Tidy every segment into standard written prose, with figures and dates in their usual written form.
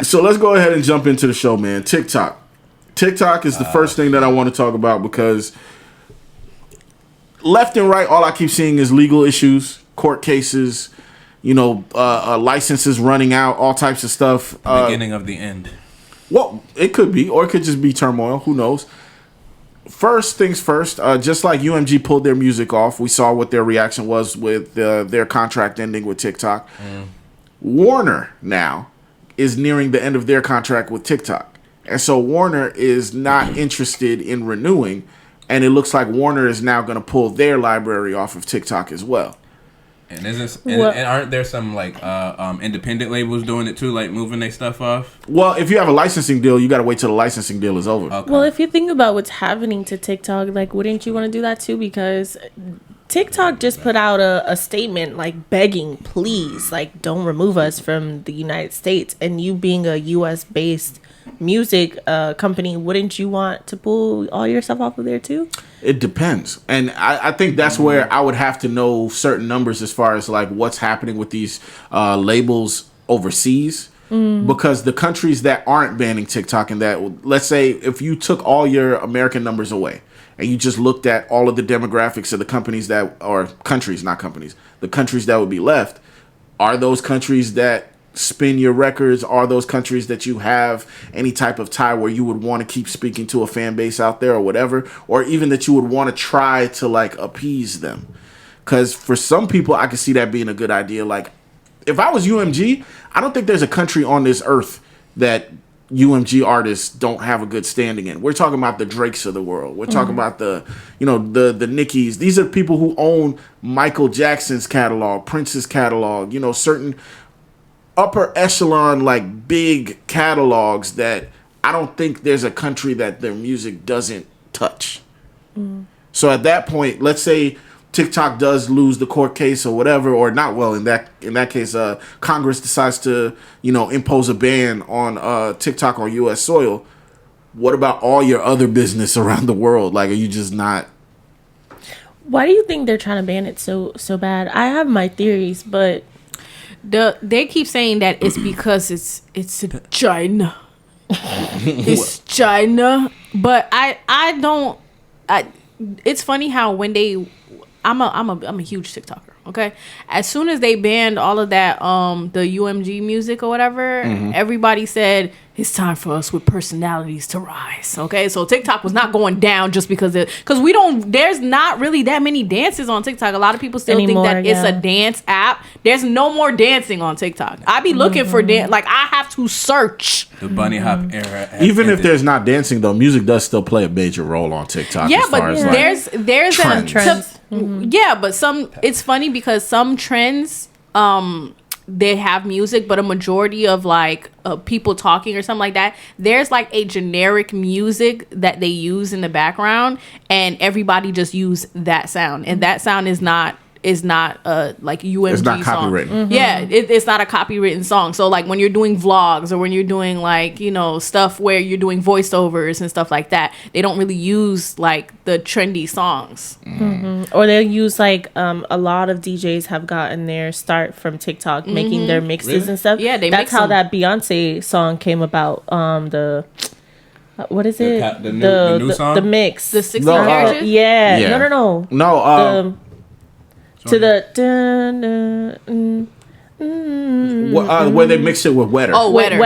So let's go ahead and jump into the show, man. TikTok. TikTok is the first thing that I want to talk about because left and right, all I keep seeing is legal issues, court cases, licenses running out, all types of stuff. Beginning of the end. Well, it could be, or it could just be turmoil. Who knows? First things first, just like UMG pulled their music off, we saw what their reaction was with their contract ending with TikTok. Warner now is nearing the end of their contract with TikTok. And so Warner is not interested in renewing, and it looks like Warner is now going to pull their library off of TikTok as well. And aren't there some like independent labels doing it too, like moving their stuff off? Well, if you have a licensing deal, you got to wait till the licensing deal is over. Okay. Well, if you think about what's happening to TikTok, like, wouldn't you want to do that too? Because TikTok just put out a statement like begging, please, like, don't remove us from the United States. And you being a U.S. based music company, wouldn't you want to pull all your stuff off of there too? It depends. And I think that's where I would have to know certain numbers as far as like what's happening with these labels overseas. Because the countries that aren't banning TikTok, and that, let's say if you took all your American numbers away and you just looked at all of the demographics of the companies that, or countries, not companies, the countries that would be left, are those countries that spin your records? Are those countries that you have any type of tie where you would want to keep speaking to a fan base out there or whatever, or even that you would want to try to like appease them? Because for some people, I could see that being a good idea. Like, if I was UMG, I don't think there's a country on this earth that UMG artists don't have a good standing in. We're talking about the Drakes of the world. We're talking about the Nickys. These are people who own Michael Jackson's catalog, Prince's catalog, certain upper echelon, like, big catalogs that I don't think there's a country that their music doesn't touch. So at that point, let's say TikTok does lose the court case or whatever, or not. Well, in that case, Congress decides to impose a ban on TikTok on U.S. soil. What about all your other business around the world? Like, are you just not? Why do you think they're trying to ban it so bad? I have my theories, but they keep saying that it's because it's China. It's China, but I don't. It's funny how when they. I'm a huge TikToker. Okay, as soon as they banned all of that the UMG music or whatever, everybody said it's time for us with personalities to rise. Okay, so TikTok was not going down just because there's not really that many dances on TikTok. A lot of people still think that it's a dance app. There's no more dancing on TikTok. I be looking for dance, like I have to search. The bunny hop era. Even if there's not dancing though, music does still play a major role on TikTok. Yeah, as far but as there's trends. Yeah, but it's funny because some trends they have music, but a majority of like people talking or something like that, there's like a generic music that they use in the background, and everybody just use that sound, and that sound is not like UMG it's not song. copywritten. Yeah, it's not a copywritten song. So like when you're doing vlogs or when you're doing like stuff where you're doing voiceovers and stuff like that, they don't really use like the trendy songs. Or they'll use like a lot of DJs have gotten their start from TikTok making their mixes and stuff. Yeah, that's how that Beyonce song came about. The what is it? The new song? The mix. The 16 carriages? Yeah. No. To the where they mix it with Wetter. Oh, Wetter.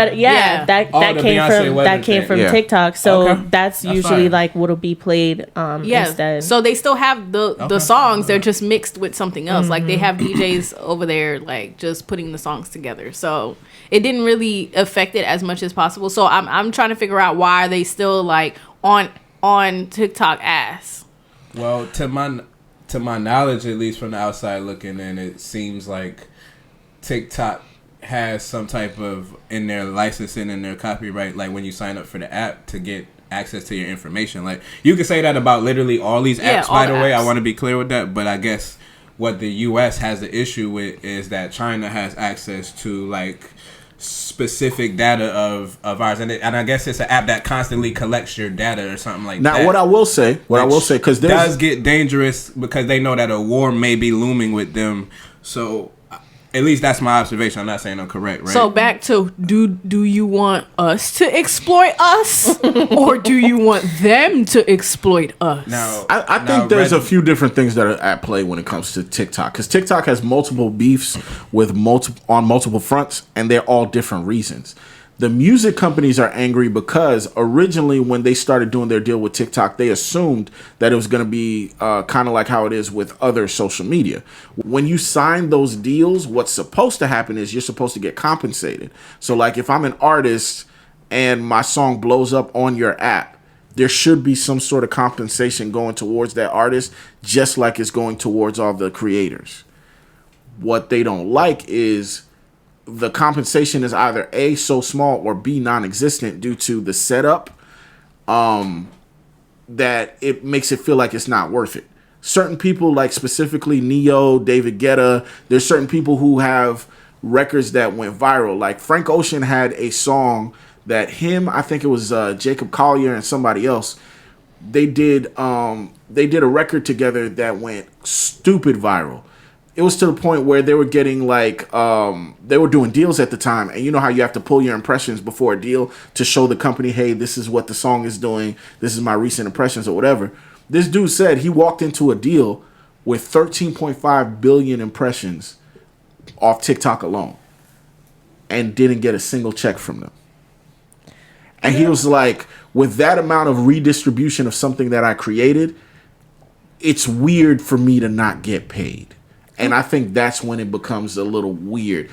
That came from TikTok. So that's usually like what'll be played instead. So they still have the songs. They're just mixed with something else. Like they have DJs over there like just putting the songs together. So it didn't really affect it as much as possible. So I'm trying to figure out why are they still like on TikTok ass. Well, to my knowledge, at least from the outside looking in, it seems like TikTok has some type of in their licensing and their copyright, like when you sign up for the app to get access to your information. Like you can say that about literally all these apps, by the way. I want to be clear with that, but I guess what the US has the issue with is that China has access to like specific data of ours, and I guess it's an app that constantly collects your data or something like that. Now, what I will say, because does get dangerous because they know that a war may be looming with them. So At least that's my observation. I'm not saying I'm correct, right? So back to do you want us to exploit us, or do you want them to exploit us? Now, I think there's a few different things that are at play when it comes to TikTok, because TikTok has multiple beefs with multiple fronts, and they're all different reasons. The music companies are angry because originally when they started doing their deal with TikTok, they assumed that it was going to be kind of like how it is with other social media. When you sign those deals, what's supposed to happen is you're supposed to get compensated. So like if I'm an artist and my song blows up on your app, there should be some sort of compensation going towards that artist, just like it's going towards all the creators. What they don't like is the compensation is either A, so small, or B, non-existent due to the setup, that it makes it feel like it's not worth it. Certain people, like specifically Neo, David Guetta, there's certain people who have records that went viral. Like Frank Ocean had a song that I think it was Jacob Collier and somebody else, they did a record together that went stupid viral. It was to the point where they were getting like, they were doing deals at the time. And you know how you have to pull your impressions before a deal to show the company, hey, this is what the song is doing. This is my recent impressions or whatever. This dude said he walked into a deal with 13.5 billion impressions off TikTok alone and didn't get a single check from them. And he was like, with that amount of redistribution of something that I created, it's weird for me to not get paid. And I think that's when it becomes a little weird.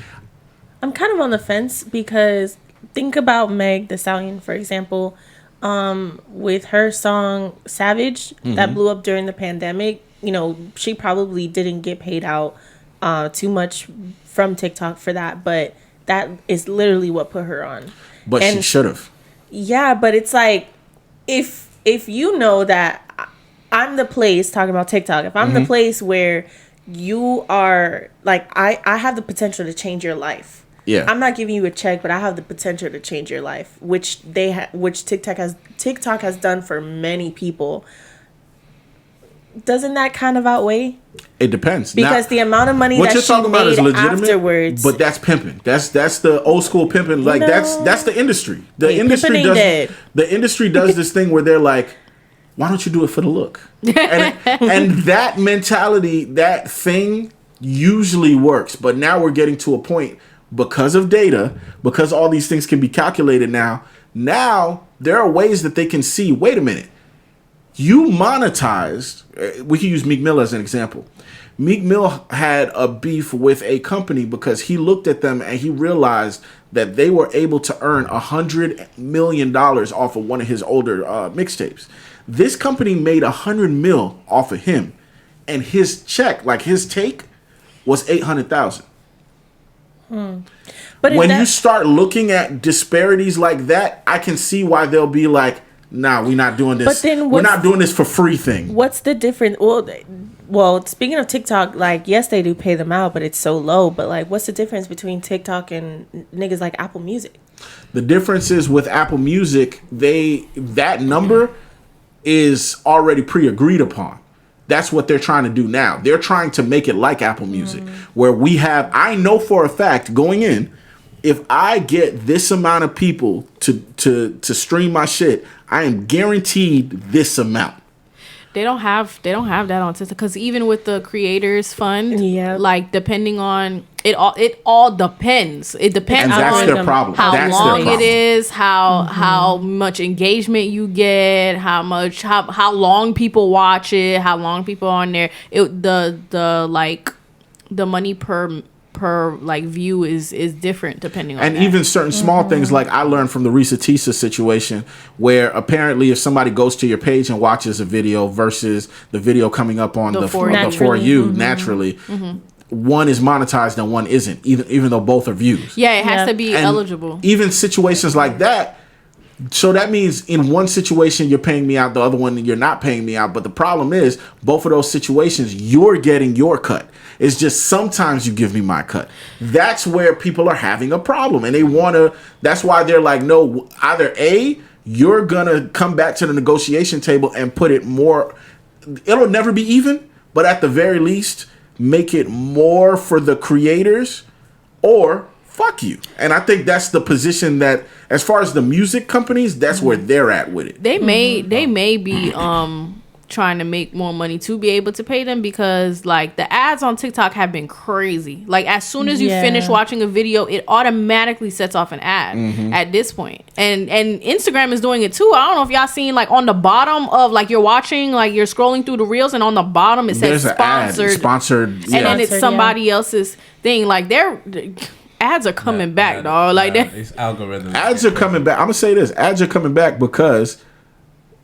I'm kind of on the fence because think about Meg Thee Stallion, for example, with her song Savage that blew up during the pandemic. You know, she probably didn't get paid out too much from TikTok for that, but that is literally what put her on. But she should have. Yeah, but it's like if you know that I'm the place, talking about TikTok, if I'm the place where you are like, I have the potential to change your life. Yeah, I'm not giving you a check, but I have the potential to change your life, which which TikTok has done for many people. Doesn't that kind of outweigh? It depends, because the amount of money that she made afterwards. But that's pimping. That's the old school pimping. Like that's the industry. The industry does this thing where they're like, why don't you do it for the look? And that mentality, that thing usually works. But now we're getting to a point, because of data, because all these things can be calculated now there are ways that they can see, wait a minute, you monetized, we can use Meek Mill as an example. Meek Mill had a beef with a company because he looked at them and he realized that they were able to earn $100 million off of one of his older mixtapes. This company made $100 million off of him, and his check, like his take, was $800,000. But when you start looking at disparities like that, I can see why they'll be like, nah, we're not doing this. But then we're not doing this for free thing. What's the difference? Well, speaking of TikTok, like, yes, they do pay them out, but it's so low. But like, what's the difference between TikTok and niggas like Apple Music? The difference is with Apple Music, that number is already pre-agreed upon. That's what they're trying to do now. They're trying to make it like Apple Music, where I know for a fact going in, if I get this amount of people to stream my shit, I am guaranteed this amount. They don't have that on TikTok, because even with the creators fund, like depending on it all depends. It depends and that's their problem. How that's long it is, how much engagement you get, how long people watch it, how long people are on there. The money per like view is different depending on and that. Even certain small things, like I learned from the Risa Tisa situation, where apparently if somebody goes to your page and watches a video versus the video coming up on the For You naturally, one is monetized and one isn't, even though both are views. Yeah, it has to be eligible. Even situations like that. So that means in one situation you're paying me out, the other one you're not paying me out. But the problem is, both of those situations, you're getting your cut. It's just sometimes you give me my cut. That's where people are having a problem. And that's why they're like, no, either A, you're going to come back to the negotiation table and put it more. It'll never be even, but at the very least, make it more for the creators or fuck you. And I think that's the position that, as far as the music companies, that's where they're at with it. They may be trying to make more money to be able to pay them, because like the ads on TikTok have been crazy. Like as soon as you finish watching a video, it automatically sets off an ad at this point. And Instagram is doing it too. I don't know if y'all seen like on the bottom of like you're watching, like you're scrolling through the reels, and on the bottom it says sponsored, and then it's somebody else's thing. Like ads are coming back, dog. Like that. These algorithms. Ads are coming back. I'm gonna say this: ads are coming back because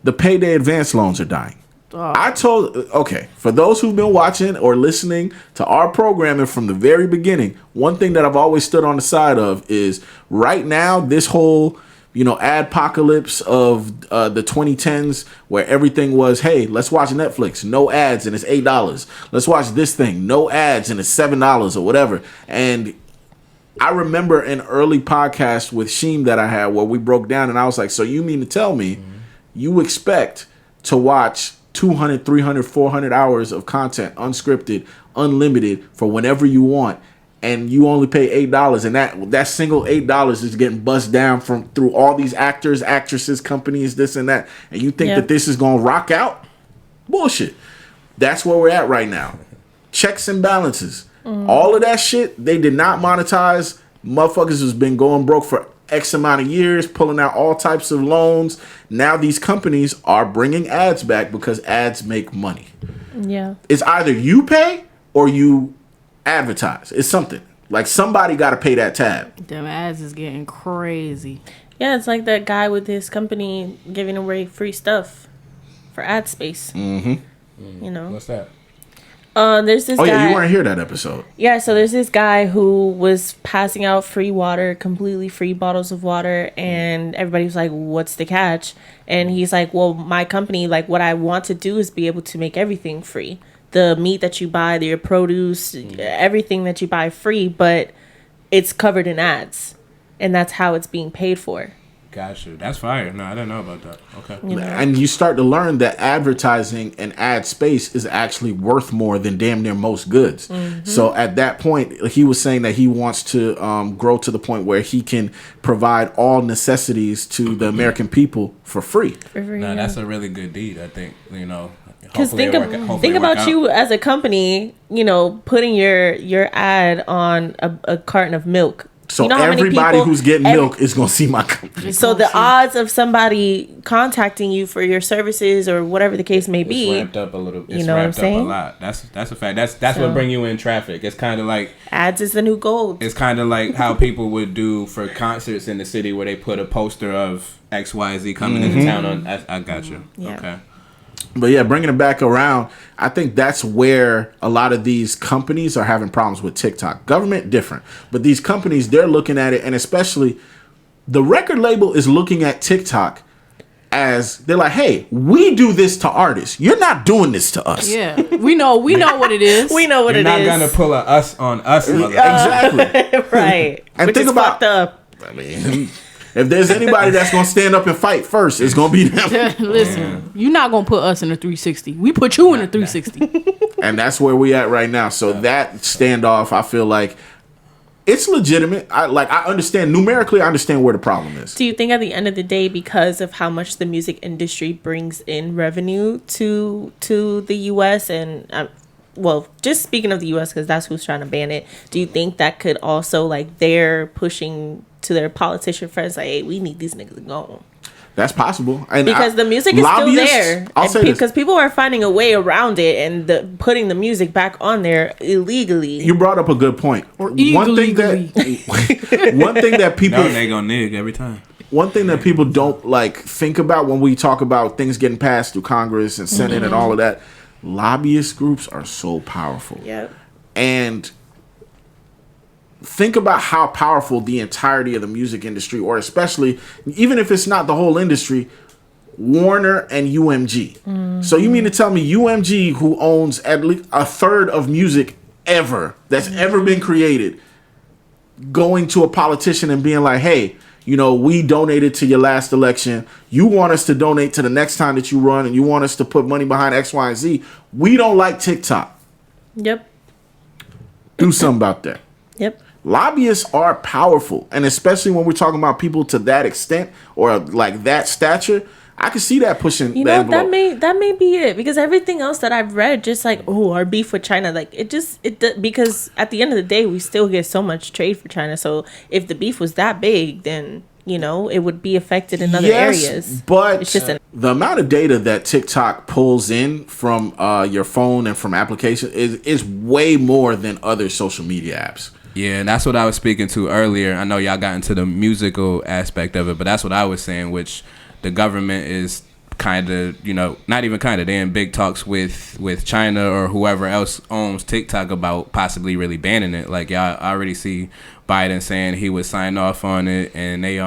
the payday advance loans are dying. For those who've been watching or listening to our programming from the very beginning, one thing that I've always stood on the side of is right now, this whole, adpocalypse of the 2010s where everything was, hey, let's watch Netflix, no ads, and it's $8. Let's watch this thing, no ads, and it's $7 or whatever. And I remember an early podcast with Sheem that I had where we broke down, and I was like, so you mean to tell me you expect to watch 200, 300, 400 hours of content, unscripted, unlimited, for whenever you want, and you only pay $8, and that single $8 is getting buzzed down through all these actors, actresses, companies, this and that, and you think that this is gonna rock out? Bullshit. That's where we're at right now. Checks and balances. All of that shit, they did not monetize. Motherfuckers has been going broke for X amount of years, pulling out all types of loans. Now these companies are bringing ads back because ads make money. Yeah. It's either you pay or you advertise. It's something. Like somebody got to pay that tab. Them ads is getting crazy. Yeah, it's like that guy with his company giving away free stuff for ad space. What's that? There's this guy. Yeah, you weren't here that episode. Yeah, so there's this guy who was passing out free water, completely free bottles of water, and everybody was like, what's the catch? And he's like, well, my company, like what I want to do is be able to make everything free. The meat that you buy, your produce, everything that you buy free, but it's covered in ads. And that's how it's being paid for. Gotcha. That's fire. No, I didn't know about that. Okay. And you start to learn that advertising and ad space is actually worth more than damn near most goods. So at that point, he was saying that he wants to grow to the point where he can provide all necessities to the American people for free. That's a really good deed, I think. Because think about you as a company, putting your ad on a carton of milk. So everybody who's getting milk is going to see my company. So the odds of somebody contacting you for your services or whatever the case may be, it's ramped up a little. It's ramped up a lot. That's a fact. That's what bring you in traffic. It's kind of like ads is the new gold. It's kind of like how people would do for concerts in the city where they put a poster of XYZ coming into town. I got you. Yeah. Okay. But yeah, bringing it back around, I think that's where a lot of these companies are having problems with TikTok. Government, different. But these companies, they're looking at it, and especially the record label is looking at TikTok as, they're like, hey, we do this to artists. You're not doing this to us. Yeah, we know what it is. We know what You're it is. You're not going to pull a us on us. Exactly. Right. And which think is about, fucked up. I mean... If there's anybody that's going to stand up and fight first, it's going to be them. Listen, you're not going to put us in a 360. We put you in a 360. And that's where we at right now. So that standoff, I feel like it's legitimate. I understand numerically. I understand where the problem is. Do you think at the end of the day, because of how much the music industry brings in revenue to the U.S. and just speaking of the U.S. because that's who's trying to ban it, do you think that could also they're pushing to their politician friends hey, we need these niggas to go on? That's possible. And because the music is still there. Because people are finding a way around it and putting the music back on there illegally. You brought up a good point. One thing that people... No, they gonna nig every time. One thing that people don't think about when we talk about things getting passed through Congress and Senate and all of that, lobbyist groups are so powerful. Yep. And think about how powerful the entirety of the music industry, or especially, even if it's not the whole industry, Warner and UMG. So you mean to tell me UMG, who owns at least a third of music ever that's ever been created, going to a politician and being like, hey, we donated to your last election. You want us to donate to the next time that you run, and you want us to put money behind X, Y, and Z. We don't like TikTok. Yep. Do something about that. Yep. lobbyists are powerful, and especially when we're talking about people to that extent or like that stature. I can see that pushing. You know, that may be it, because everything else that I've read, just like, oh, our beef with China, like because at the end of the day, we still get so much trade for China. So if the beef was that big, then it would be affected in other areas. But it's just the amount of data that TikTok pulls in from your phone and from applications is way more than other social media apps. Yeah, and that's what I was speaking to earlier. I know y'all got into the musical aspect of it, but that's what I was saying, which the government is kind of, not even kind of, they're in big talks with China or whoever else owns TikTok about possibly really banning it. Like, y'all already see Biden saying he would sign off on it, and they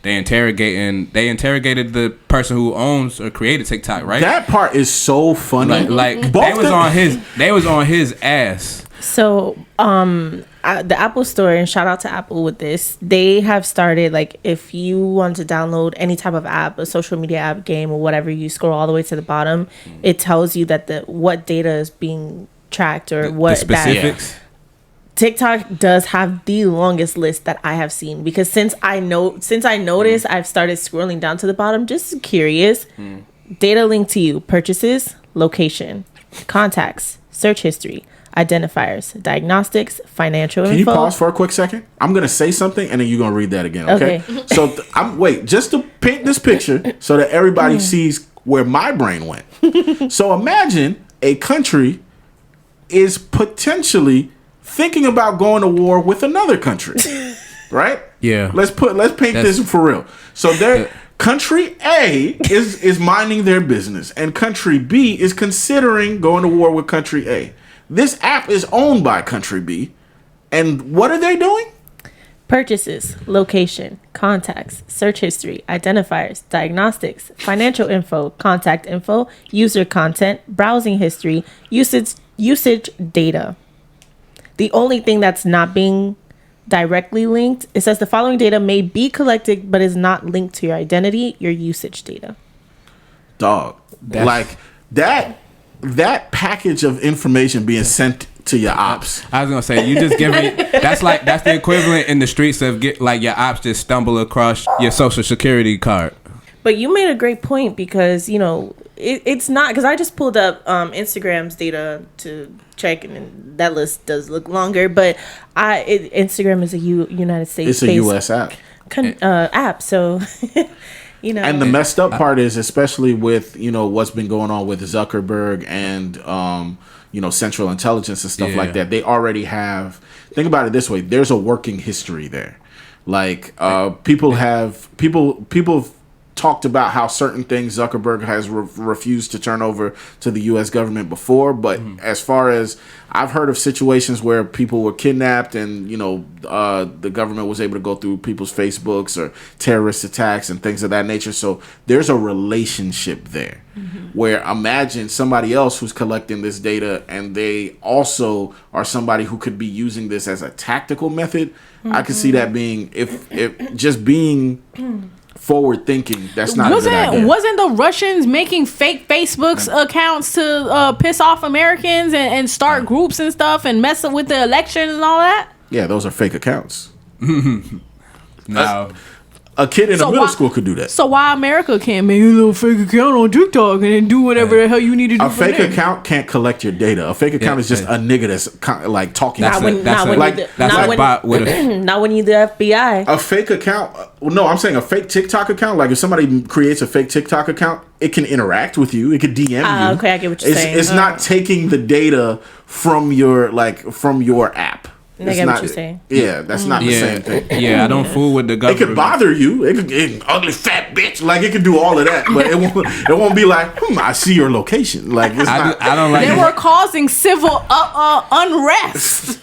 interrogated the person who owns or created TikTok, right? That part is so funny. Like they was on his ass. So, the Apple Store, and shout out to Apple with this, they have started, like, if you want to download any type of app, a social media app, game, or whatever, you scroll all the way to the bottom, it tells you that what data is being tracked or what the specifics. TikTok does have the longest list that I have seen, because since I noticed, I've started scrolling down to the bottom, just curious. Data linked to you: purchases, location, contacts, search history, identifiers, diagnostics, financial info. Can you pause for a quick second? I'm going to say something, and then you're going to read that again, okay? So, just to paint this picture so that everybody sees where my brain went. So, imagine a country is potentially thinking about going to war with another country, right? Yeah. Let's paint this for real. So, country A is minding their business, and country B is considering going to war with country A. This app is owned by country B, and what are they doing? Purchases, location, contacts, search history, identifiers, diagnostics, financial info, contact info, user content, browsing history, usage data. The only thing that's not being directly linked, it says the following data may be collected but is not linked to your identity, your usage data. Dog. Like that package of information being sent to your ops. I was gonna say, you just give me that's the equivalent in the streets of your ops just stumble across your social security card. But you made a great point, because it's not, because I just pulled up Instagram's data to check, and that list does look longer. But Instagram is a United States. It's a U.S. app. App. So. And the messed up part is, especially with what's been going on with Zuckerberg and Central Intelligence and stuff like that, they already have. Think about it this way: there's a working history there. Like people have talked about how certain things Zuckerberg has refused to turn over to the U.S. government before, but as far as I've heard of situations where people were kidnapped and the government was able to go through people's Facebooks or terrorist attacks and things of that nature. So there's a relationship there where imagine somebody else who's collecting this data, and they also are somebody who could be using this as a tactical method. I could see that being if just being forward thinking. That's not a good idea. Wasn't the Russians making fake Facebook's accounts to piss off Americans and start groups and stuff and mess up with the elections and all that? Yeah, those are fake accounts. No. A kid in a middle school could do that. So why America can't make a little fake account on TikTok and then do whatever the hell you need to do? A fake account can't collect your data. A fake account is just a nigga that's like talking. Not when you're the FBI. A fake account. No, I'm saying a fake TikTok account. Like if somebody creates a fake TikTok account, it can interact with you. It could DM you. Okay, I get what you're saying. It's not taking the data from your app. I get what you're saying. Yeah, that's not the same thing. Yeah, I don't fool with the government. It could bother you. It could ugly fat bitch. Like it could do all of that, but it won't be like, I see your location. Like it's not. I don't like. They were causing civil unrest.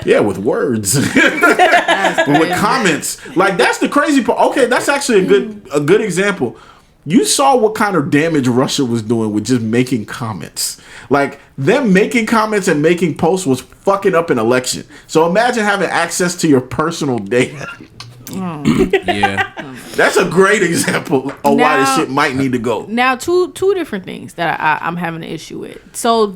Yeah, with words, with comments. Like that's the crazy part. Okay, that's actually a good example. You saw what kind of damage Russia was doing with just making comments. Like, them making comments and making posts was fucking up an election. So imagine having access to your personal data. Yeah. That's a great example of why this shit might need to go. Now, two different things that I'm having an issue with. So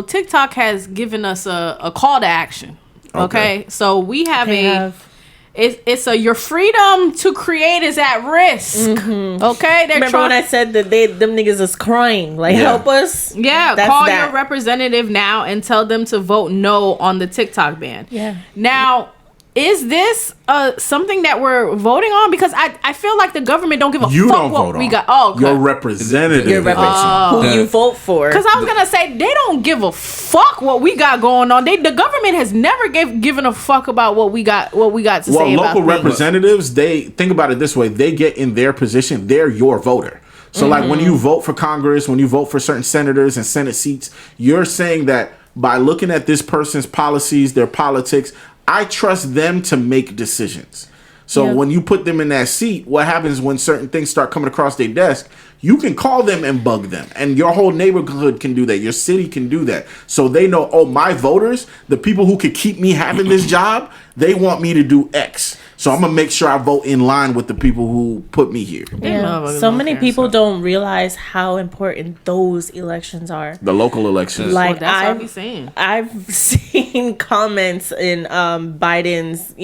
TikTok has given us a call to action. Okay, so we have it's a your freedom to create is at risk. Okay, Remember when I said that them niggas is crying? Like, help us. Yeah, call your representative now and tell them to vote no on the TikTok ban. Yeah. Now, is this something that we're voting on? Because I feel like the government don't give a fuck what we got. Oh, okay. Your representative. Who you vote for. Because I was going to say, they don't give a fuck what we got going on. The government has never given a fuck about what we got to say about local representatives, they think about it this way. They get in their position. They're your voter. So like when you vote for Congress, when you vote for certain senators and Senate seats, you're saying that by looking at this person's policies, their politics, I trust them to make decisions. So when you put them in that seat, what happens when certain things start coming across their desk? You can call them and bug them. And your whole neighborhood can do that. Your city can do that. So they know, oh, my voters, the people who could keep me having this job, they want me to do X. So I'm going to make sure I vote in line with the people who put me here. Yeah. So many people don't realize how important those elections are. The local elections. Like, that's what I'm saying. I've seen comments in Biden's,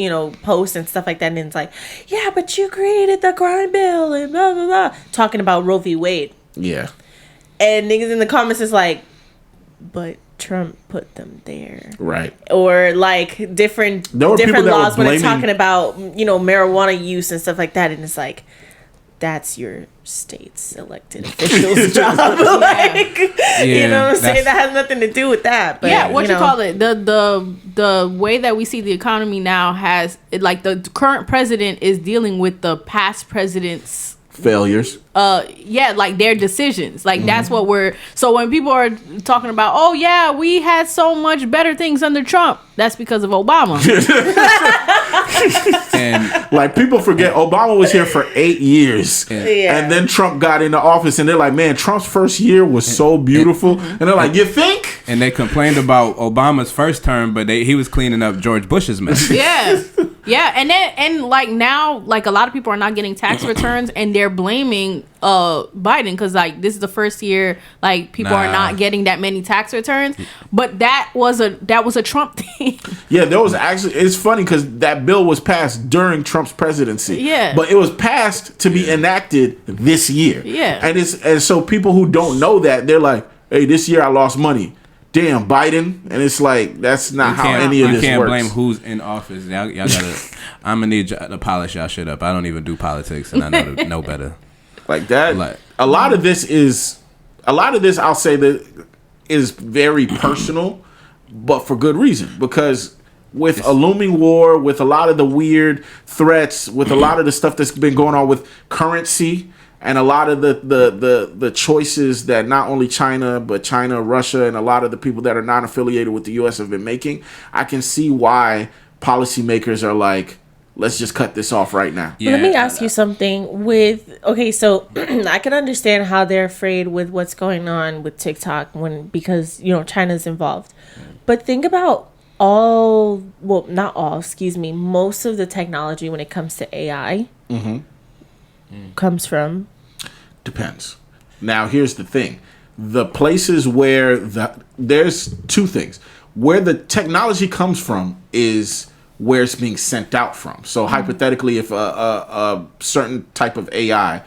posts and stuff like that. And it's like, yeah, but you created the crime bill and blah, blah, blah. Talking about Roe v. Wade. Yeah. And niggas in the comments is like, but Trump put them there, right? Or like different laws when it's talking about marijuana use and stuff like that, and it's like that's your state's elected official's job. Like, you know what I'm saying? That has nothing to do with that. But, what you call it? The way that we see the economy now has like the current president is dealing with the past president's failures. Like their decisions. Like that's what so when people are talking about, oh yeah, we had so much better things under Trump, that's because of Obama. And like people forget Obama was here for 8 years. And then Trump got into office and they're like, man, Trump's first year was so beautiful. And they're like, you think? And they complained about Obama's first term, but he was cleaning up George Bush's mess. Yeah, and like now, like a lot of people are not getting tax returns, and they're blaming Biden because like this is the first year like people are not getting that many tax returns. But that was a Trump thing. Yeah, there was actually. It's funny because that bill was passed during Trump's presidency. Yeah, but it was passed to be enacted this year. Yeah, and so people who don't know that, they're like, hey, this year I lost money. Damn, Biden. And it's like, that's not how any of this works. You can't blame who's in office. Y'all gotta, I'm gonna need y'all to polish y'all shit up. I don't even do politics and I know better. Like that. Like, a lot of this, I'll say that is very personal, but for good reason. Because with a looming war, with a lot of the weird threats, with a lot of the stuff that's been going on with currency, and a lot of the choices that not only China, but China, Russia, and a lot of the people that are not affiliated with the U.S. have been making, I can see why policymakers are like, let's just cut this off right now. Yeah. Let me ask you something. So I can understand how they're afraid with what's going on with TikTok because China's involved. But think about most of the technology when it comes to AI. Comes from? Depends. Now, here's the thing. The places where there's two things. Where the technology comes from is where it's being sent out from. So hypothetically, if a certain type of AI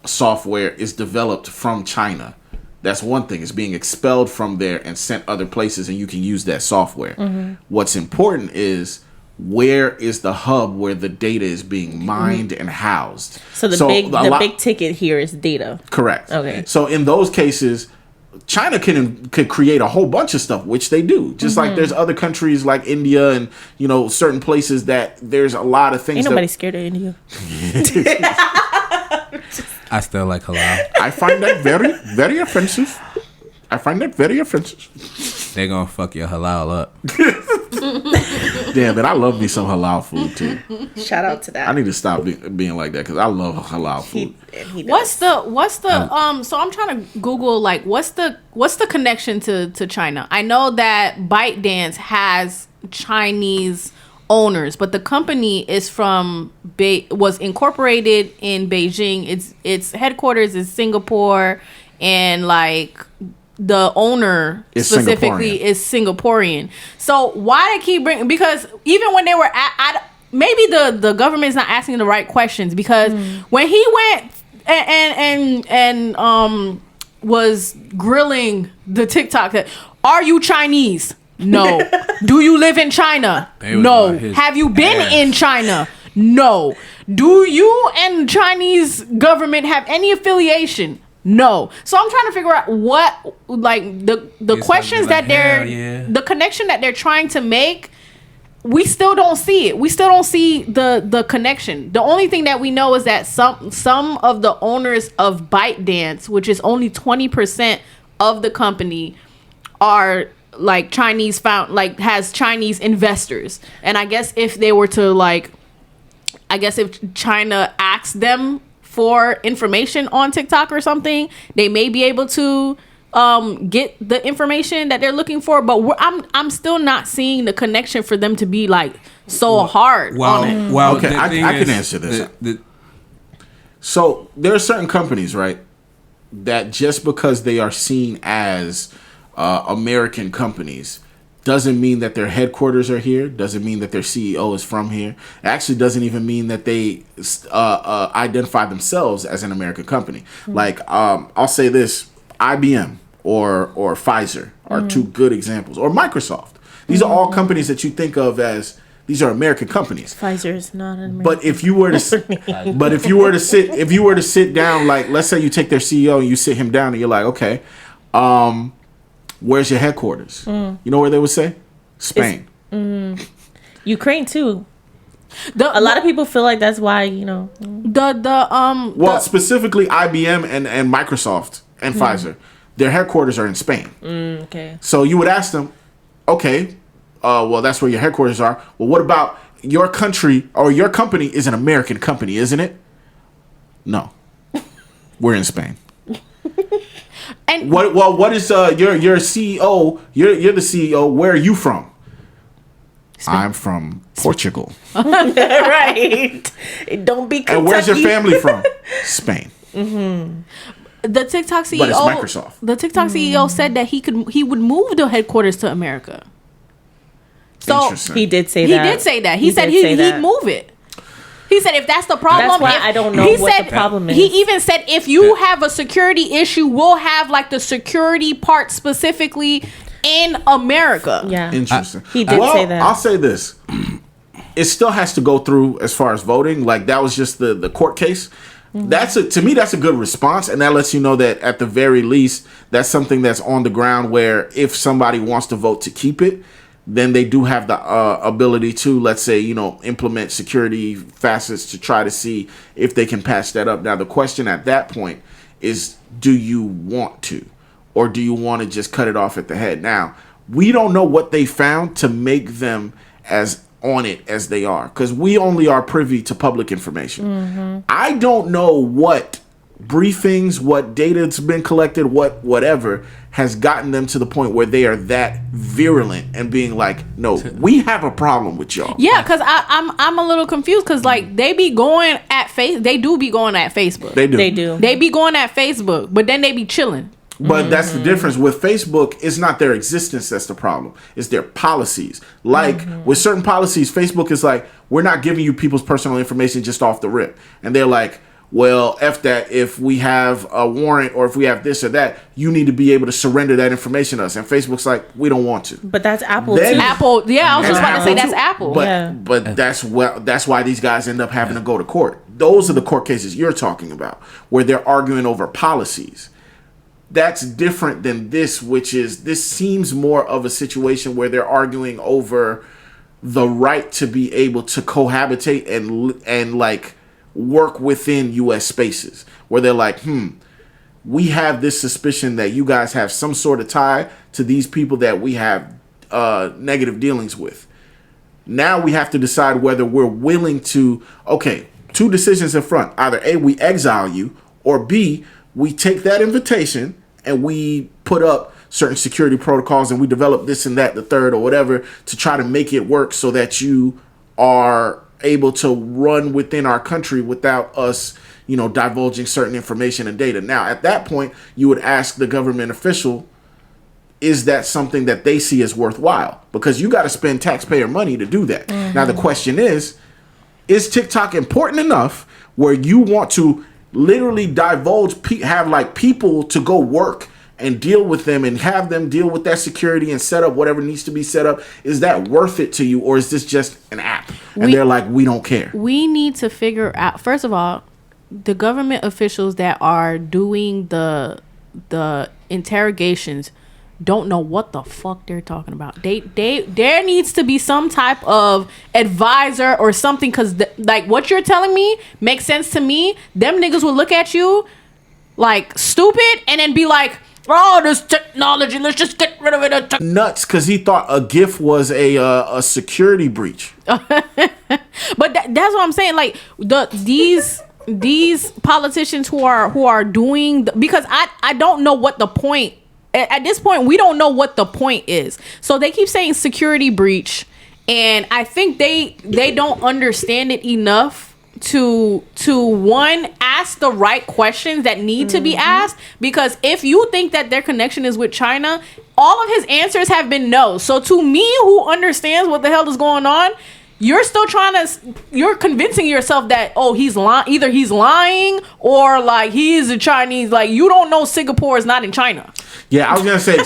software is developed from China, that's one thing. It's being expelled from there and sent other places, and you can use that software. What's important is, where is the hub where the data is being mined and housed? So the big ticket here is data. Correct. Okay. So in those cases, China could create a whole bunch of stuff, which they do. Just like there's other countries like India and certain places that there's a lot of things. Ain't nobody scared of India. I still like halal. I find that very, very offensive. They're gonna fuck your halal up. Damn, but I love me some halal food too. Shout out to that. I need to stop being like that because I love halal food. What's the so I'm trying to Google like what's the connection to China? I know that ByteDance has Chinese owners, but the company is was incorporated in Beijing. Its headquarters is Singapore, and like the owner Is specifically Singaporean. is Singaporean. So why they keep bringing? Because even when they were maybe the government's not asking the right questions, because when he went and was grilling the TikTok, are you Chinese? No. Do you live in China? No. Have you been in China? No. Do you and Chinese government have any affiliation? No. So I'm trying to figure out what, like, the questions that the connection that they're trying to make. We still don't see it. We still don't see the connection. The only thing that we know is that some of the owners of ByteDance, which is only 20% of the company, are like Chinese has Chinese investors. And I guess if they were to if China asks them for information on TikTok or something, they may be able to get the information that they're looking for. But I'm still not seeing the connection for them to be like so hard on it. Well, okay, I can answer this. So there are certain companies, right, that just because they are seen as American companies doesn't mean that their headquarters are here, doesn't mean that their CEO is from here. It actually doesn't even mean that they identify themselves as an American company. Mm-hmm. Like, I'll say this, IBM or Pfizer are two good examples, or Microsoft. These are all companies that you think of as, these are American companies. Pfizer is not an American. But if you were to sit down, like, let's say you take their CEO and you sit him down and you're like, okay, where's your headquarters? You know where they would say? Spain. Ukraine too. A lot of people feel like that's why, specifically IBM and Microsoft and Pfizer, their headquarters are in Spain. Okay. So you would ask them, okay, well, that's where your headquarters are. Well, what about your country, or your company is an American company, isn't it? No. We're in Spain. And what is your CEO? You're the CEO. Where are you from? Spain. I'm from Portugal. Right. Don't be Kentucky. And where's your family from? Spain. The TikTok CEO, but it's Microsoft. The TikTok CEO said that he would move the headquarters to America. So he did say that. He said he'd move it. He said if that's the problem, that's why I don't know what the problem is. He even said if you have a security issue, we'll have like the security part specifically in America. Yeah, interesting. He did say that. I'll say this: it still has to go through as far as voting. Like, that was just the court case. To me, that's a good response, and that lets you know that at the very least, that's something that's on the ground. Where if somebody wants to vote to keep it, then they do have the ability to, let's say, implement security facets to try to see if they can patch that up. Now, the question at that point is, do you want to? Or do you want to just cut it off at the head? Now, we don't know what they found to make them as on it as they are, because we only are privy to public information. I don't know what briefings, what data's been collected, whatever has gotten them to the point where they are that virulent and being like, no, we have a problem with y'all. Yeah, because I'm a little confused, because like they be going at they do be going at Facebook. They do. They be going at Facebook, but then they be chilling. But that's the difference with Facebook. It's not their existence that's the problem. It's their policies. Like with certain policies, Facebook is like, we're not giving you people's personal information just off the rip. And they're like, well, F that. If we have a warrant or if we have this or that, you need to be able to surrender that information to us. And Facebook's like, we don't want to. But that's Apple too. Apple, yeah, I was just about to say that's Apple. But that's why these guys end up having to go to court. Those are the court cases you're talking about, where they're arguing over policies. That's different than this seems more of a situation where they're arguing over the right to be able to cohabitate and like work within U.S. spaces, where they're like, we have this suspicion that you guys have some sort of tie to these people that we have negative dealings with. Now we have to decide whether we're willing to, two decisions in front. Either A, we exile you, or B, we take that invitation and we put up certain security protocols and we develop this and that, the third or whatever, to try to make it work so that you are able to run within our country without us, divulging certain information and data. Now, at that point, you would ask the government official is that something that they see as worthwhile? Because you got to spend taxpayer money to do that. Now the question is TikTok important enough where you want to literally divulge, have like people to go work and deal with them and have them deal with that security and set up whatever needs to be set up? Is that worth it to you, or is this just an app? And they're like, we don't care. We need to figure out, first of all, the government officials that are doing the interrogations don't know what the fuck they're talking about. There needs to be some type of advisor or something, because like what you're telling me makes sense to me. Them niggas will look at you like stupid and then be like, oh, this technology, let's just get rid of it. Nuts, because he thought a GIF was a security breach. But that's what I'm saying. Like these politicians who are doing because I don't know what the point. At this point, we don't know what the point is. So they keep saying security breach, and I think they don't understand it enough to one, ask the right questions that need to be asked. Because if you think that their connection is with China, all of his answers have been no. So to me, who understands what the hell is going on, you're still you're convincing yourself that, oh, he's lying. Either he's lying or like he is a Chinese. Like, you don't know Singapore is not in China. Yeah, I was gonna say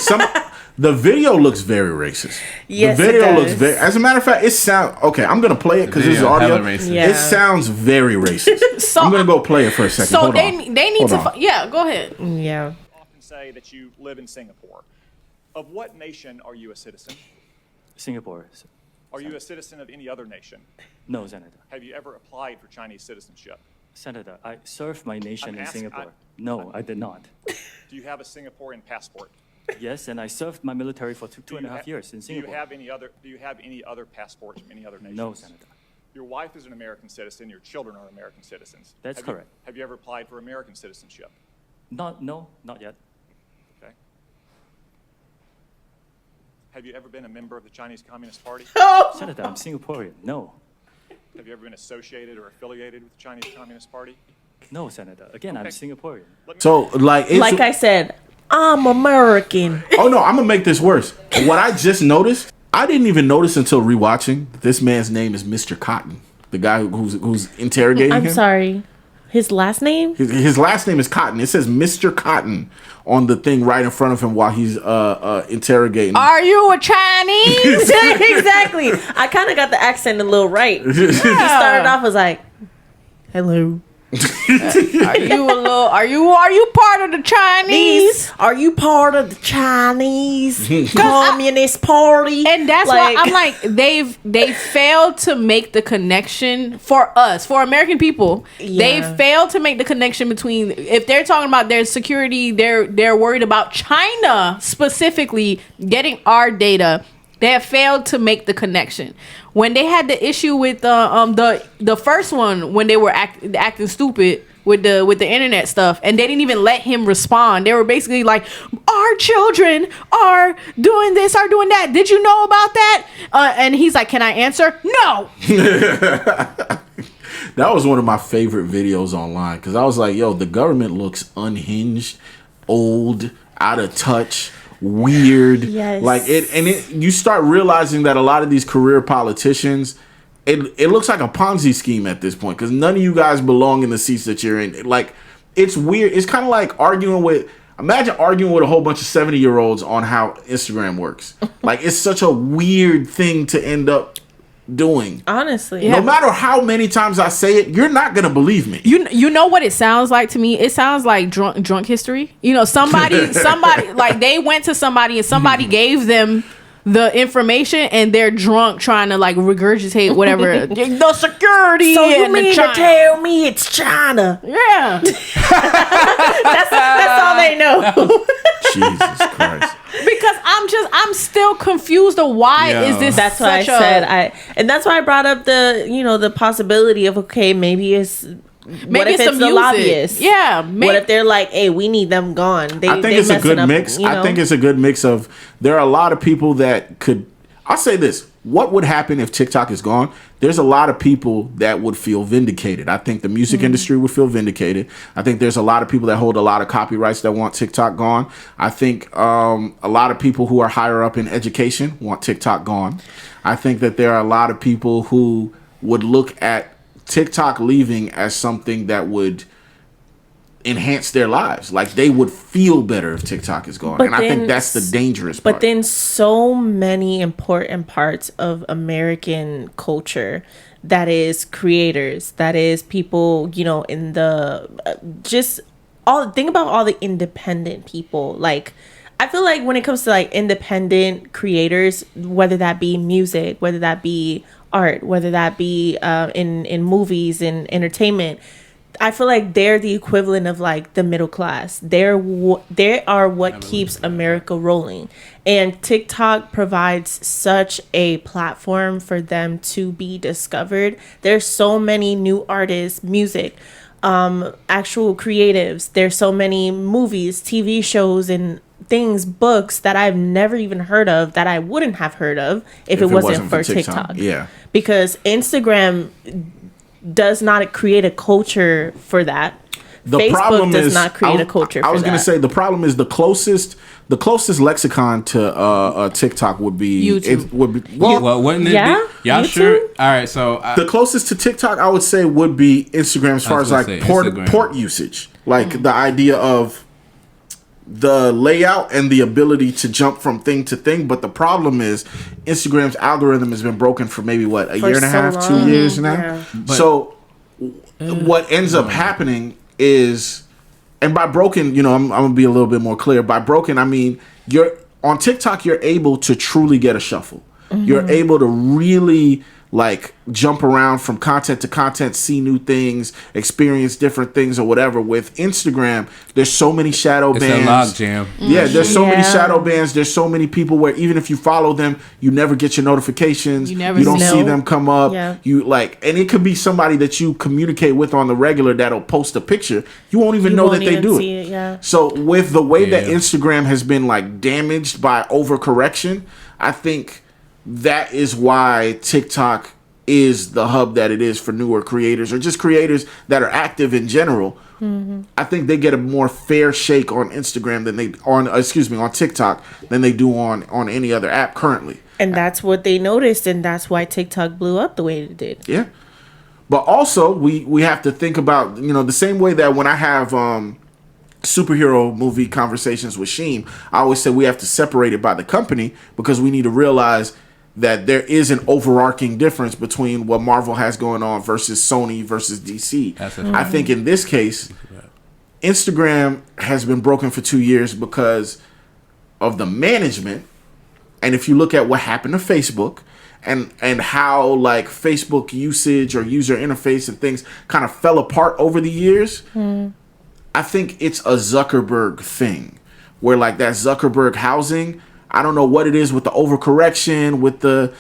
the video looks very racist. Yes, the video it does. looks very. As a matter of fact, it sounds okay. I'm gonna play it because this is audio. Yeah. It sounds very racist. So I'm gonna go play it for a second. So Hold they on. need Hold to. on. Yeah, go ahead. Yeah. Often say that you live in Singapore. Of what nation are you a citizen? Singapore. Are you a citizen of any other nation? No, Senator. Have you ever applied for Chinese citizenship? Senator, I served my nation I'm in asking- Singapore. No, I did not. Do you have a Singaporean passport? Yes, and I served my military for two and a half years in Do you Singapore. have any other passports from any other nations? No, Senator. Your wife is an American citizen. Your children are American citizens. That's correct. Have you ever applied for American citizenship? No, not yet. Okay. Have you ever been a member of the Chinese Communist Party? Senator, I'm Singaporean. No. Have you ever been associated or affiliated with the Chinese Communist Party? No, Senator. Again, I'm Okay. Singaporean. So like, it's, Like I said, I'm American. oh no, I'm gonna make this worse. What I just noticed, I didn't even notice until rewatching. This man's name is Mr. Cotton, the guy who's interrogating him. I'm sorry. His last name? His last name is Cotton. It says Mr. Cotton on the thing right in front of him while he's interrogating. Are you a Chinese? Exactly. I kind of got the accent a little right. He started off as like, hello. Are you part of the Chinese? Are you part of the Chinese Communist Party? And that's why I'm like, they failed to make the connection for us, for American people. Yeah. They failed to make the connection between, if they're talking about their security, they're worried about China specifically getting our data. They have failed to make the connection. When they had the issue with the first one, when they were acting stupid with the internet stuff, and they didn't even let him respond. They were basically like, our children are doing this, are doing that. Did you know about that? And he's like, can I answer? No. That was one of my favorite videos online because I was like, yo, the government looks unhinged, old, out of touch, weird. Yes. Like you start realizing that a lot of these career politicians, it looks like a Ponzi scheme at this point because none of you guys belong in the seats that you're in. Like, it's weird. It's kind of like imagine arguing with a whole bunch of 70-year-olds on how Instagram works. Like, it's such a weird thing to end up doing. Honestly. No matter how many times I say it, you're not gonna believe me. You know what it sounds like to me? It sounds like drunk history. You know, somebody like they went to somebody and somebody gave them the information and they're drunk trying to like regurgitate whatever the security. So you and mean to tell me it's China? Yeah. That's all they know. Jesus Christ. Because I'm still confused of why is this. That's why I such said and that's why I brought up the possibility of, okay, maybe it's what if it's the lobbyists? Yeah. What if they're like, hey, we need them gone? I think it's a good mix. I think it's a good mix of, there are a lot of people that could, I'll say this. What would happen if TikTok is gone? There's a lot of people that would feel vindicated. I think the music industry would feel vindicated. I think there's a lot of people that hold a lot of copyrights that want TikTok gone. I think a lot of people who are higher up in education want TikTok gone. I think that there are a lot of people who would look at TikTok leaving as something that would enhance their lives. Like, they would feel better if TikTok is gone. But and I think that's the dangerous part. But then so many important parts of American culture, that is creators, that is people, you know, in the think about all the independent people. Like, I feel like when it comes to like independent creators, whether that be music, whether that be art, whether that be in movies and entertainment, I feel like they're the equivalent of like the middle class. They are what keeps America rolling. And TikTok provides such a platform for them to be discovered. There's so many new artists, music, actual creatives. There's so many movies, TV shows, and things, books that I've never even heard of, that I wouldn't have heard of if it wasn't for TikTok. Yeah. Because Instagram does not create a culture for that. Facebook does not create a culture for that. I was going to say, the problem is the closest lexicon to TikTok would be YouTube. Wouldn't it be? Y'all YouTube? sure? All right, so the closest to TikTok, I would say, would be Instagram as far as like port usage. Like the idea of the layout and the ability to jump from thing to thing. But the problem is Instagram's algorithm has been broken for maybe a year and a half, 2 years now. Yeah. So what ends up happening is, and by broken, I'm gonna be a little bit more clear. By broken, I mean you're on TikTok, you're able to truly get a shuffle. You're able to really like jump around from content to content, see new things, experience different things or whatever. With Instagram, there's so many shadow it's bans. a log jam. Yeah, there's so many shadow bans. There's so many people where even if you follow them, you never get your notifications. You don't see them come up. Yeah. And it could be somebody that you communicate with on the regular that'll post a picture. You won't even know that they do it. Yeah. So with the way that Instagram has been like damaged by overcorrection, I think that is why TikTok is the hub that it is for newer creators or just creators that are active in general. I think they get a more fair shake on Instagram than on TikTok than they do on any other app currently. And that's what they noticed, and that's why TikTok blew up the way it did. Yeah. But also we have to think about, the same way that when I have superhero movie conversations with Sheem, I always say we have to separate it by the company, because we need to realize that there is an overarching difference between what Marvel has going on versus Sony versus DC. I think in this case, Instagram has been broken for 2 years because of the management. And if you look at what happened to Facebook and how like Facebook usage or user interface and things kind of fell apart over the years, I think it's a Zuckerberg thing where like that Zuckerberg housing, I don't know what it is with the overcorrection, with the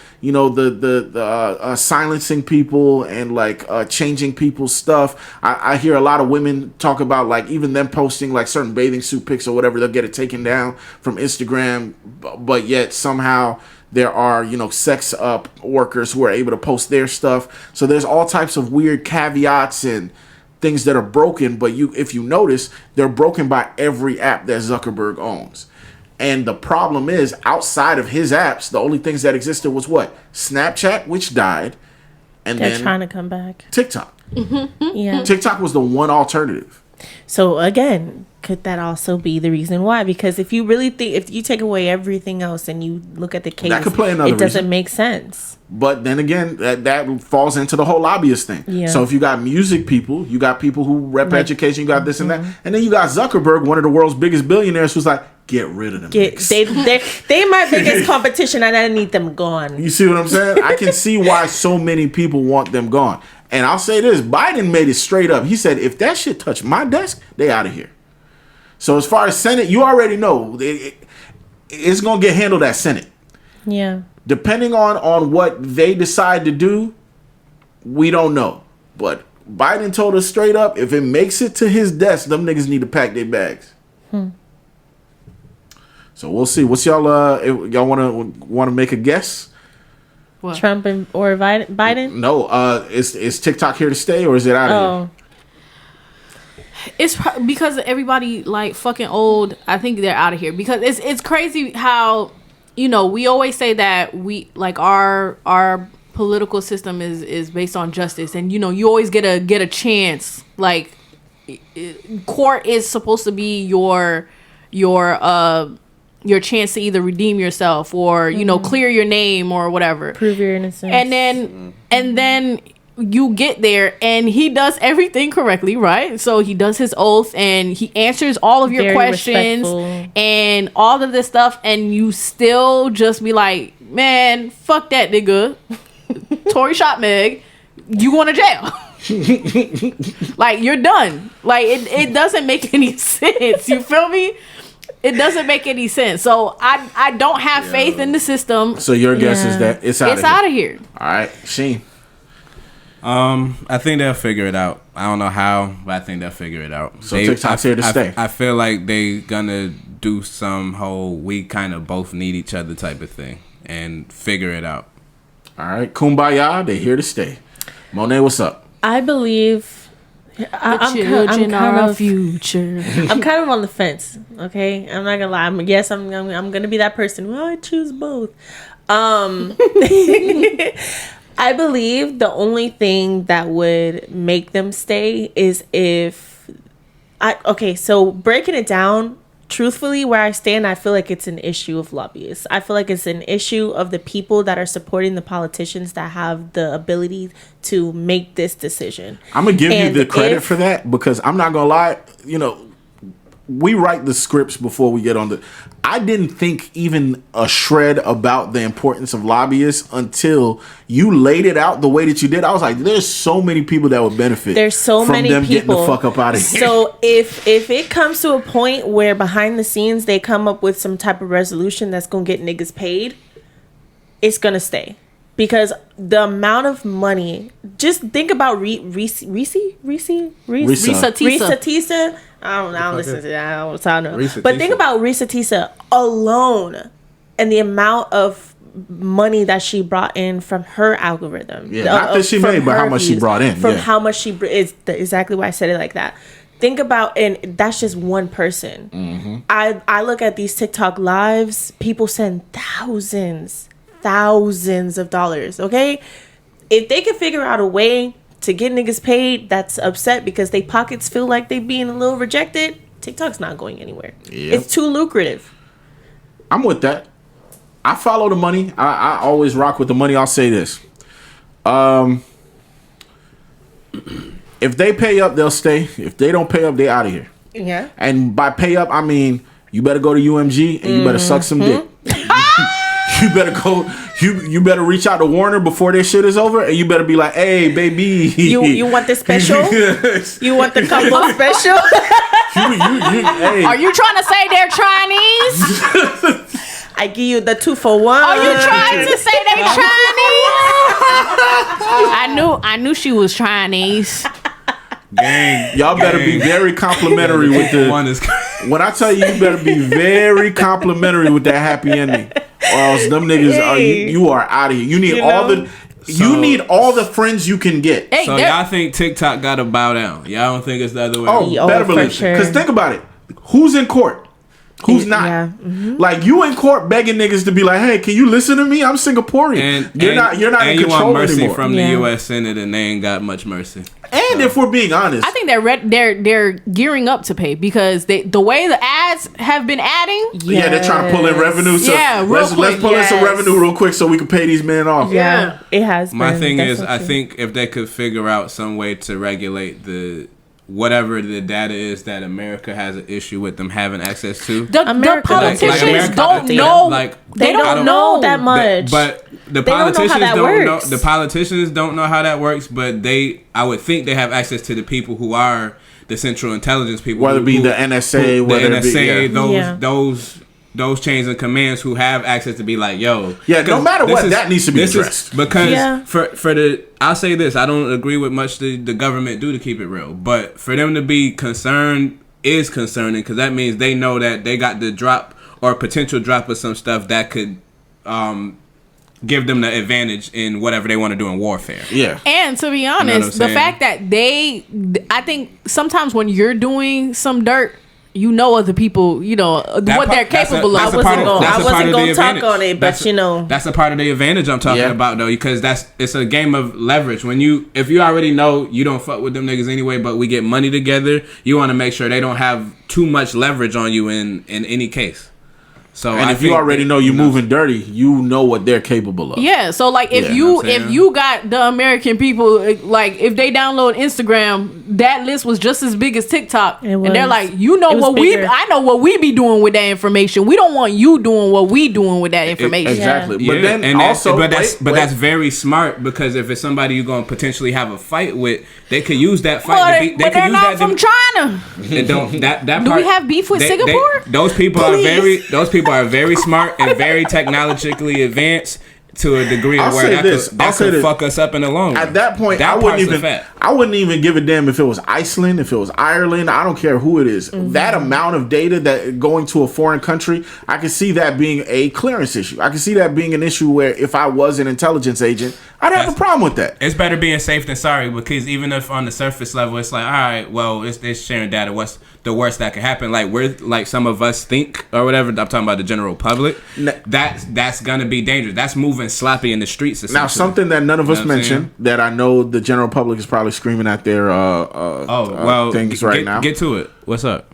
silencing people and like changing people's stuff. I hear a lot of women talk about like even them posting like certain bathing suit pics or whatever, they'll get it taken down from Instagram, but yet somehow there are sex workers who are able to post their stuff. So there's all types of weird caveats and things that are broken. But if you notice, they're broken by every app that Zuckerberg owns. And the problem is, outside of his apps, the only things that existed was what? Snapchat, which died, and They're then trying to come back. TikTok. Yeah. TikTok was the one alternative. So again, could that also be the reason why? Because if you really think, if you take away everything else and you look at the case, That could play another it doesn't reason. make sense. But then again, that falls into the whole lobbyist thing. Yeah. So if you got music people, you got people who rep education, you got this and that, and then you got Zuckerberg, one of the world's biggest billionaires, who's like, get rid of them. They my biggest competition, and I need them gone. You see what I'm saying? I can see why so many people want them gone. And I'll say this, Biden made it straight up. He said, if that shit touch my desk, they out of here. So as far as Senate, you already know it's going to get handled at Senate. Yeah. Depending on what they decide to do, we don't know. But Biden told us straight up, if it makes it to his desk, them niggas need to pack their bags. So we'll see. What's y'all want to make a guess What? Trump or Biden? No, is TikTok here to stay or is it out of here? It's because everybody like fucking old. I think they're out of here because it's crazy how, you know, we always say that we like our political system is based on justice, and you know you always get a chance. Like court is supposed to be your chance to either redeem yourself or you know clear your name or whatever, Prove your innocence, and then you get there and he does everything correctly, right? So he does his oath and he answers all of your Very questions respectful. and all of this stuff, and you still just be like, man, fuck that nigga. Tory shot Meg, you going to jail. Like, you're done. Like, it doesn't make any sense. You feel me? It doesn't make any sense. So I don't have faith in the system. So your guess is that it's out of here. All right, Sheen. I think they'll figure it out. I don't know how, but I think they'll figure it out. So TikTok's here to stay. I feel like they gonna do some whole we kind of both need each other type of thing and figure it out. All right, kumbaya, they here to stay. Monet, what's up? I believe I'm kind of future. I'm kind of on the fence. Okay, I'm not gonna lie. I'm gonna be that person. Well, I choose both. I believe the only thing that would make them stay is if so breaking it down, truthfully, where I stand, I feel like it's an issue of lobbyists. I feel like it's an issue of the people that are supporting the politicians that have the ability to make this decision. I'm going to give you the credit for that because I'm not going to lie, you know, we write the scripts before we get on the... I didn't think even a shred about the importance of lobbyists until you laid it out the way that you did. I was like, there's so many people that would benefit. There's so from many them people getting the fuck up out of here. So if it comes to a point where behind the scenes they come up with some type of resolution that's gonna get niggas paid, it's gonna stay. Because the amount of money, just think about Risa Tisa. I don't listen to that. I don't know. But think about Risa Tisa alone and the amount of money that she brought in from her algorithm. Yeah, not that she made, but how much she brought in. From how much is exactly why I said it like that. Think about, and that's just one person. Mm-hmm. I look at these TikTok lives. People send thousands of dollars. Okay, if they can figure out a way to get niggas paid that's upset because they pockets feel like they being a little rejected, TikTok's not going anywhere. Yep. It's too lucrative. I'm with that. I follow the money. I always rock with the money. I'll say this. If they pay up, they'll stay. If they don't pay up, they out of here. Yeah. And by pay up, I mean you better go to UMG and you better suck some dick. You better go. You better reach out to Warner before their shit is over, and you better be like, "Hey, baby, you want the special? You want the combo special? Hey. Are you trying to say they're Chinese? I give you the 2-for-1. Are you trying to say they Chinese? I knew she was Chinese. Gang, y'all better be very complimentary with the one. When I tell you, you better be very complimentary with that happy ending, or else them niggas are you are out of here. You need you need all the friends you can get. Hey, so y'all think TikTok got to bow down? Y'all don't think it's the other way? Oh, better believe it. Because think about it. Who's in court? Who's not? Yeah. Mm-hmm. Like you in court begging niggas to be like, hey, can you listen to me? I'm Singaporean. And you're not in control anymore. And you want mercy from the U.S. Senate, and they ain't got much mercy. And if we're being honest, I think they're gearing up to pay because the way the ads have been adding. Yeah, they're trying to pull in revenue. So let's pull in some revenue real quick so we can pay these men off. Yeah, it has. My thing is, I think if they could figure out some way to regulate the whatever the data is that America has an issue with them having access to. The politicians don't know. They don't know that much. But the politicians don't know. The politicians don't know how that works. But I would think they have access to the people who are the Central Intelligence people, whether it be the NSA, those chains of commands who have access to be like, yo, no matter what, that needs to be addressed. Because I'll say this, I don't agree with much the government do to keep it real, but for them to be concerned is concerning because that means they know that they got the drop or potential drop of some stuff that could give them the advantage in whatever they want to do in warfare. Yeah. And to be honest, You know what I'm the saying? fact that I think sometimes when you're doing some dirt, you know other people, you know what they're capable of. I wasn't gonna talk on it, but that's a part of the advantage I'm talking about though, because it's a game of leverage. If you already know you don't fuck with them niggas anyway, but we get money together, you want to make sure they don't have too much leverage on you in any case. So and if you already know you're moving dirty, you know what they're capable of. Yeah, so like if you got the American people, like if they download Instagram, that list was just as big as TikTok, and they're like, I know what we be doing with that information. We don't want you doing what we doing with that information. Exactly, yeah. But then and also, that's very smart, because if it's somebody you're gonna potentially have a fight with, they could use that fight. But they're not from China. Do we have beef with Singapore? Those people are very smart and very technologically advanced to a degree of where that could fuck us up in the long run. At that point, I wouldn't even give a damn if it was Iceland, if it was Ireland. I don't care who it is. Mm-hmm. That amount of data that going to a foreign country, I can see that being a clearance issue. I can see that being an issue where if I was an intelligence agent, I'd have a problem with that. It's better being safe than sorry, because even if on the surface level it's like, all right, well, it's sharing data. What's the worst that could happen? Like like some of us think or whatever. I'm talking about the general public. That's gonna be dangerous. That's moving sloppy in the streets. Now, something that none of us mentioned that I know the general public is probably screaming at their things right now. Get to it. What's up?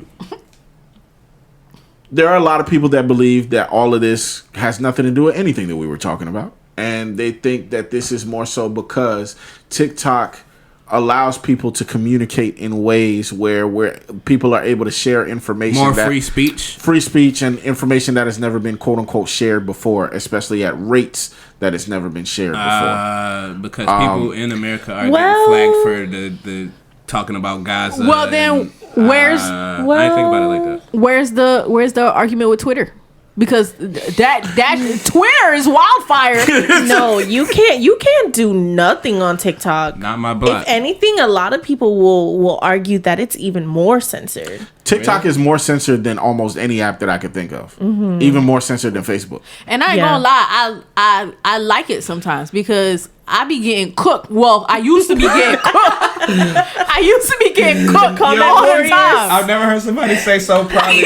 There are a lot of people that believe that all of this has nothing to do with anything that we were talking about. And they think that this is more so because TikTok allows people to communicate in ways where people are able to share information. More free speech. Free speech and information that has never been, quote unquote, shared before, especially at rates that it's never been shared before. Because people in America are getting flagged for the talking about Gaza. Well, then where's I didn't think about it like that. Where's the argument with Twitter? Because that Twitter is wildfire. No, you can't do nothing on TikTok. Not my block. If anything, a lot of people will argue that it's even more censored. TikTok is more censored than almost any app that I could think of. Mm-hmm. Even more censored than Facebook. And I ain't gonna lie, I like it sometimes because I be getting cooked. Well, I used to be getting cooked. I used to be getting cooked all the time. I've never heard somebody say so proudly.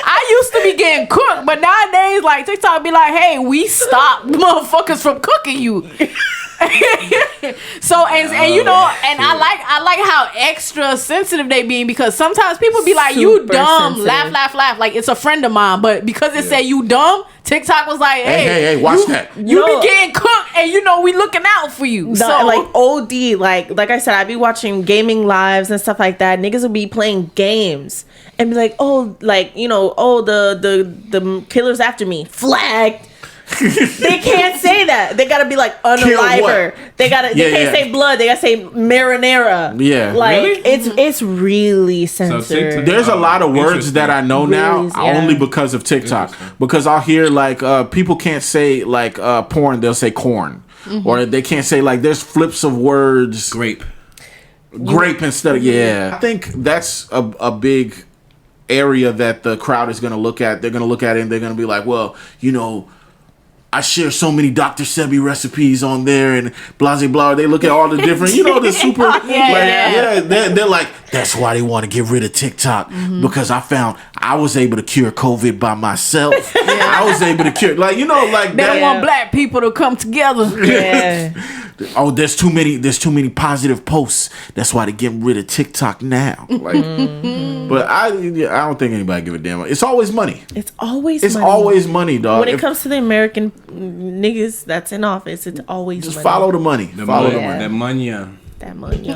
I used to be getting cooked, but nowadays, like TikTok be like, "Hey, we stopped motherfuckers from cooking you." So and you know, and I like how extra sensitive they being, because sometimes people be like, "You dumb," sensitive. laugh. Like it's a friend of mine, but because it said you dumb, TikTok was like, "Hey, watch that." You be getting cooked, and you know we looking out for you." So like OD, like I said, I be watching gaming lives and stuff like that. Niggas will be playing games and be like, "Oh, like you know, the killer's after me, flagged." They can't say that. They gotta be like unaliver. They can't say blood. They gotta say marinara. Yeah, like really? it's really censored. So there's a lot of words that I know now only because of TikTok. Because I'll hear like people can't say like porn. They'll say corn, or they can't say like there's flips of words. Grape instead of I think that's a big area that the crowd is gonna look at. They're gonna look at it and they're gonna be like, well, you know, I share so many Dr. Sebi recipes on there and blah, blah, blah. They look at all the different, you know, the super. They're like, that's why they want to get rid of TikTok because I found I was able to cure COVID by myself. I was able to cure, like, you know, like they don't want black people to come together. Yeah. Oh, there's too many positive posts. That's why they're getting rid of TikTok now. Like, but I don't think anybody give a damn. It's always money. It's always money, dog. When it comes to the American niggas that's in office, it's always just money. follow the money. Follow the money. That money.